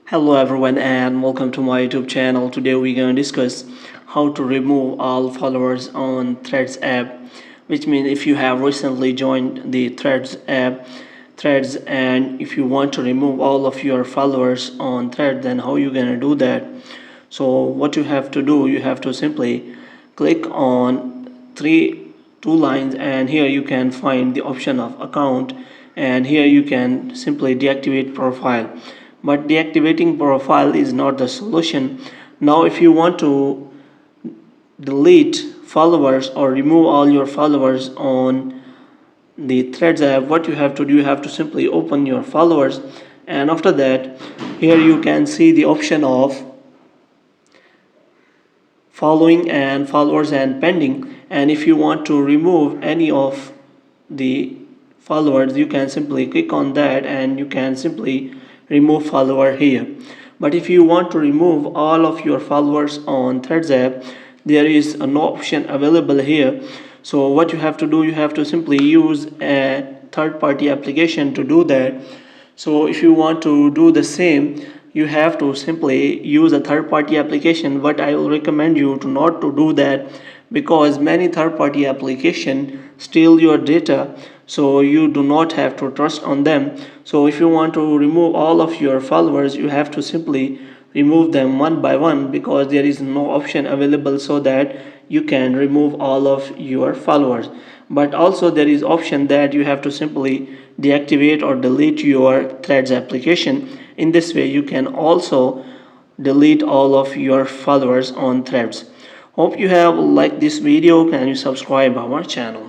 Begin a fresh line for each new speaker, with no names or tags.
Hello everyone and welcome to my YouTube channel. Today we're going to discuss how to remove all followers on Threads app, which means if you have recently joined the Threads app, Threads, and if you want to remove all of your followers on Threads, then how you going to do that? So what you have to do, you have to simply click on two lines, and here you can find the option of account, and here you can simply deactivate profile. But deactivating profile is not the solution. Now if you want to delete followers or remove all your followers on the Threads app, what you have to do, you have to simply open your followers, and after that here you can see the option of following and followers and pending. And if you want to remove any of the followers, you can simply click on that and you can simply remove follower here. But if you want to remove all of your followers on Threads app, there is no option available here. So what you have to do, you have to simply use a third-party application to do that. So if you want to do the same, you have to simply use a third-party application, but I will recommend you to not to do that, because many third-party applications steal your data, so you do not have to trust on them. So if you want to remove all of your followers, you have to simply remove them one by one, because there is no option available so that you can remove all of your followers. But also there is option that you have to simply deactivate or delete your Threads application. In this way you can also delete all of your followers on Threads. Hope you have liked this video. Can you subscribe our channel?